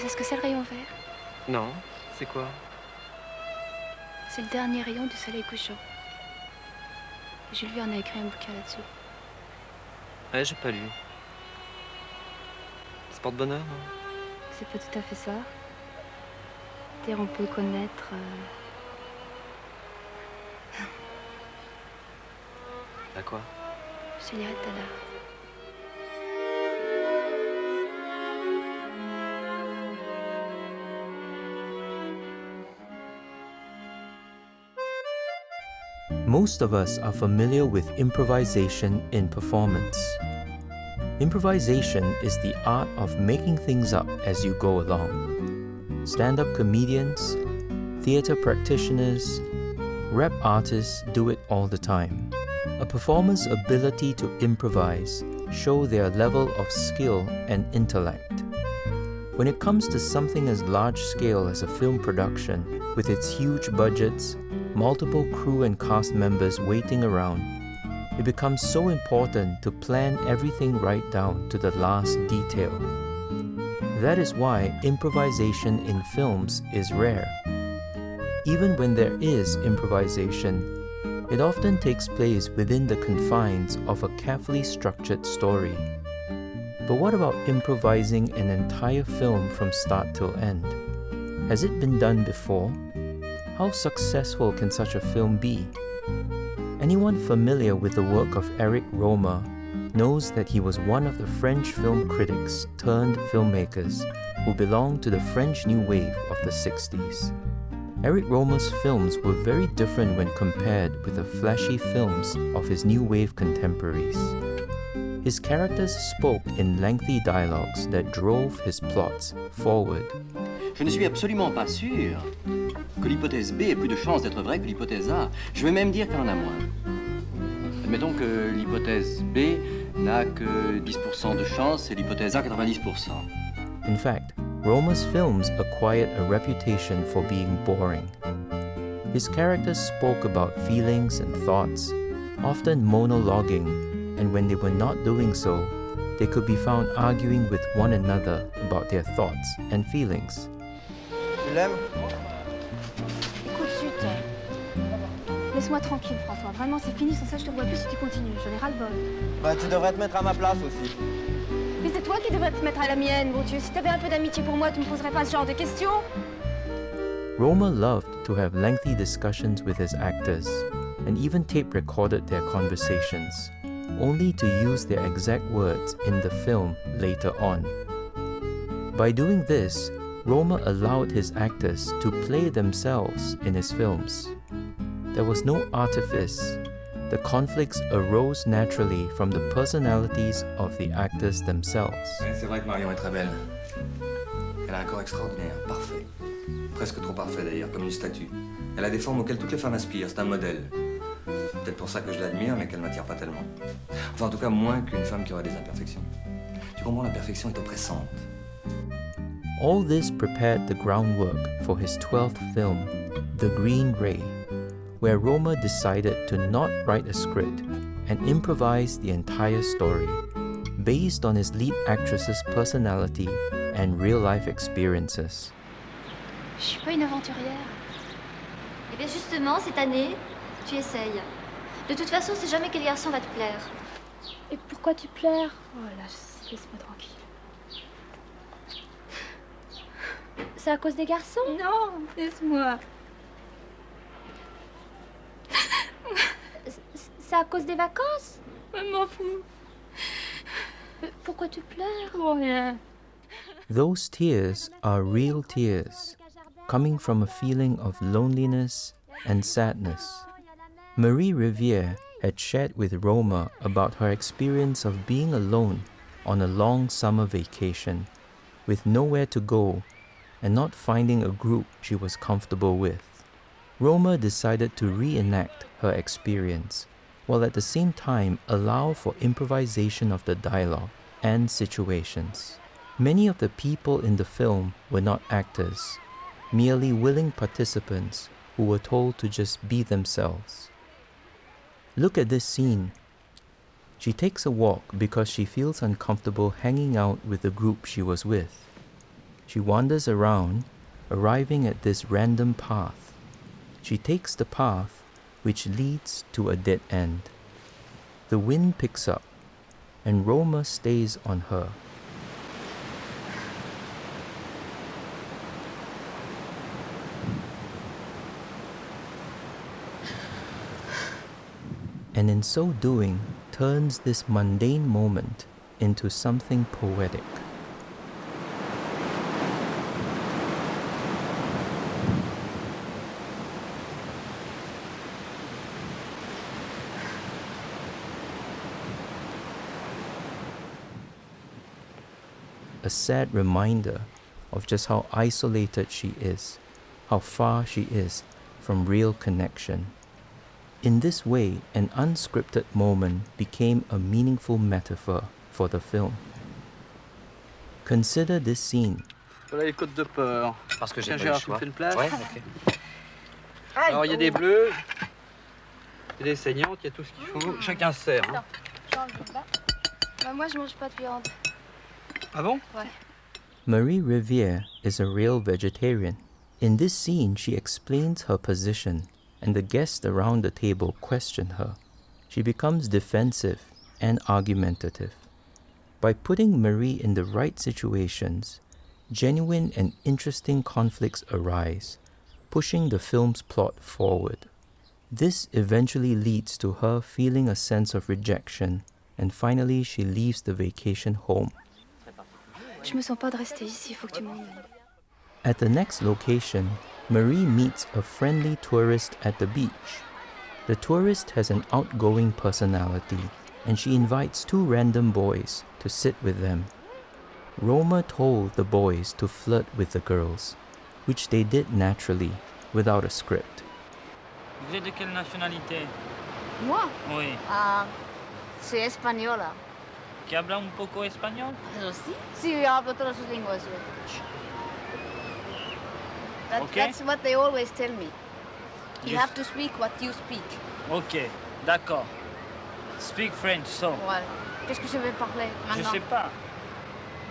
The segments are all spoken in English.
sais ce que c'est le rayon vert? Non, c'est quoi? C'est le dernier rayon du soleil couchant. Jules Verne a écrit un bouquin là-dessus. Ouais, j'ai pas lu. C'est porte-bonheur, non? C'est pas tout à fait ça. D'ailleurs, on peut le connaître. Bah quoi? Je te lirai tout à l'heure. Most of us are familiar with improvisation in performance. Improvisation is the art of making things up as you go along. Stand-up comedians, theatre practitioners, rap artists do it all the time. A performer's ability to improvise show their level of skill and intellect. When it comes to something as large-scale as a film production, with its huge budgets, multiple crew and cast members waiting around, it becomes so important to plan everything right down to the last detail. That is why improvisation in films is rare. Even when there is improvisation, it often takes place within the confines of a carefully structured story. But what about improvising an entire film from start till end? Has it been done before? How successful can such a film be? Anyone familiar with the work of Éric Rohmer knows that he was one of the French film critics turned filmmakers who belonged to the French New Wave of the 60s. Éric Rohmer's films were very different when compared with the flashy films of his New Wave contemporaries. His characters spoke in lengthy dialogues that drove his plots forward. Je ne suis absolument pas sûr que l'hypothèse B ait plus de chances d'être vraie que l'hypothèse A. Je vais même dire qu'elle en a moins. Admettons que l'hypothèse B n'a que 10% de chance et l'hypothèse A 90%. In fact, Rohmer's films acquired a reputation for being boring. His characters spoke about feelings and thoughts, often monologuing, and when they were not doing so, they could be found arguing with one another about their thoughts and feelings. Tu l'aimes? Écoute, zut. Laisse-moi tranquille, François. Vraiment, c'est fini. Sans ça, je te vois plus si tu continues. J'en ai ras-le-bol. Bah, tu devrais te mettre à ma place aussi. Mais c'est toi qui devrais te mettre à la mienne, mon Dieu. Si t'avais un peu d'amitié pour moi, tu me poserais pas ce genre de questions. Rohmer loved to have lengthy discussions with his actors, and even tape-recorded their conversations, only to use their exact words in the film later on. By doing this, Rohmer allowed his actors to play themselves in his films. There was no artifice. The conflicts arose naturally from the personalities of the actors themselves. C'est vrai que Marion est très belle. Elle a un corps extraordinaire, parfait. Presque trop parfait d'ailleurs, comme une statue. Elle a des formes auxquelles toutes les femmes aspirent, c'est un modèle. Peut-être pour ça que je l'admire, mais qu'elle m'attire pas tellement. Enfin, en tout cas, moins qu'une femme qui aurait des imperfections. Tu comprends, la perfection est oppressante. All this prepared the groundwork for his 12th film, The Green Ray, where Rohmer decided to not write a script and improvise the entire story, based on his lead actress's personality and real-life experiences. Je suis pas une aventurière. Eh bien justement, cette année, tu essayes. De toute façon, c'est jamais quel garçon va te plaire. Et pourquoi tu pleures? Oh là, laisse-moi tranquille. C'est à cause des garçons? Non, laisse-moi. C'est à cause des vacances? Je m'en fous. Pourquoi tu pleures? Pour rien. Those tears are real tears, coming from a feeling of loneliness and sadness. Marie Rivière had shared with Rohmer about her experience of being alone on a long summer vacation, with nowhere to go and not finding a group she was comfortable with. Rohmer decided to reenact her experience, while at the same time allow for improvisation of the dialogue and situations. Many of the people in the film were not actors, merely willing participants who were told to just be themselves. Look at this scene. She takes a walk because she feels uncomfortable hanging out with the group she was with. She wanders around, arriving at this random path. She takes the path, which leads to a dead end. The wind picks up, and Rohmer stays on her. And in so doing, turns this mundane moment into something poetic. A sad reminder of just how isolated she is, how far she is from real connection. In this way, an unscripted moment became a meaningful metaphor for the film. Consider this scene. Voilà les côtes de porc. Parce que Tiens, j'ai pas le Gérard, tu me choix. fais une place? Ouais, ok. Alors, il y a des bleus, il y a des saignantes, il y a tout ce qu'il faut. Chacun se sert. Hein. J'ai envie de Bah, moi, je mange pas de viande. Ah bon? Ouais. Marie Rivière is a real vegetarian. In this scene, she explains her position, and the guests around the table question her. She becomes defensive and argumentative. By putting Marie in the right situations, genuine and interesting conflicts arise, pushing the film's plot forward. This eventually leads to her feeling a sense of rejection, and finally she leaves the vacation home. Je me sens pas de rester ici, il faut que tu m'emmènes. At the next location, Marie meets a friendly tourist at the beach. The tourist has an outgoing personality, and she invites two random boys to sit with them. Rohmer told the boys to flirt with the girls, which they did naturally, without a script. Vous êtes de quelle nationalité? Moi Oui. Ah, soy española. ¿Que habla un poco español? ¿Eso sí? Sí, hablo todas sus lenguas. That's what they always tell me. You have to speak what you speak. Ok, d'accord. Speak French, so. Voilà. Qu'est-ce que je vais parler Je maintenant? sais pas.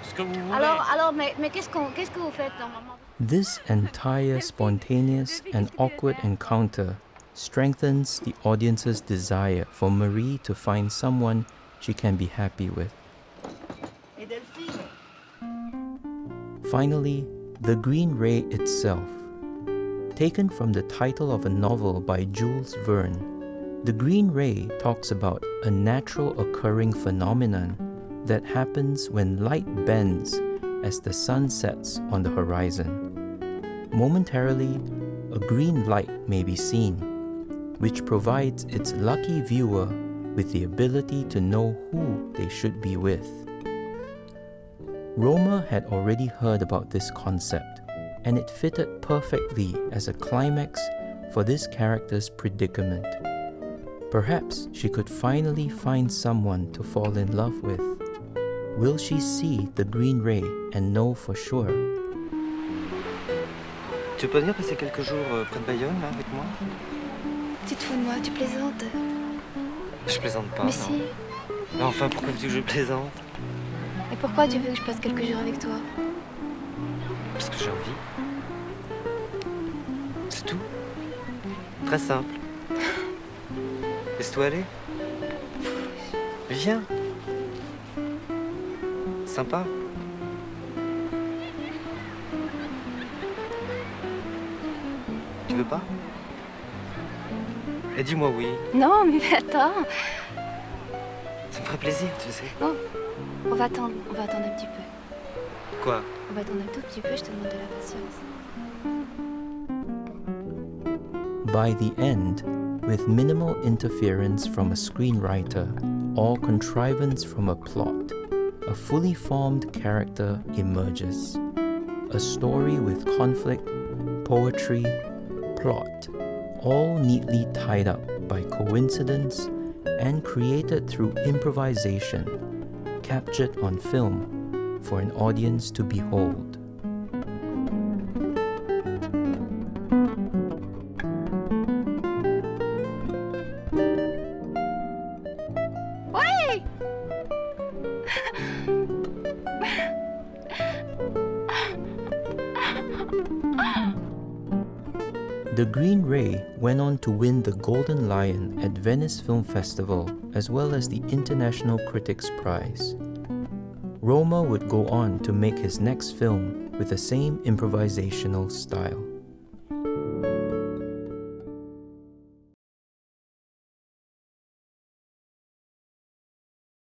Ce que vous voulez. Alors, mais qu'est-ce que vous faites normalement? This entire spontaneous and awkward encounter strengthens the audience's desire for Marie to find someone she can be happy with. Finally, the green ray itself. Taken from the title of a novel by Jules Verne, the green ray talks about a natural occurring phenomenon that happens when light bends as the sun sets on the horizon. Momentarily, a green light may be seen, which provides its lucky viewer with the ability to know who they should be with. Rohmer had already heard about this concept, and it fitted perfectly as a climax for this character's predicament. Perhaps she could finally find someone to fall in love with. Will she see the green ray and know for sure? Tu peux venir passer quelques jours près de Bayonne, là, avec moi? Tu te fous de moi, tu plaisantes. Je plaisante pas, Mais non. si. Mais enfin, pourquoi veux-tu que je plaisante? Et pourquoi tu veux que je passe quelques jours avec toi? Parce que j'ai envie. C'est tout. Très simple. Laisse-toi aller. Viens. Sympa. Tu veux pas? Et dis-moi oui. Non, mais attends. Ça me ferait plaisir, tu sais. Non, on va attendre un petit peu. Quoi? On va attendre un tout petit peu, je te demande de la patience. By the end, with minimal interference from a screenwriter or contrivance from a plot, a fully formed character emerges. A story with conflict, poetry, plot, all neatly tied up by coincidence and created through improvisation, captured on film for an audience to behold. The Green Ray went on to win the Golden Lion at Venice Film Festival as well as the International Critics Prize. Rohmer would go on to make his next film with the same improvisational style.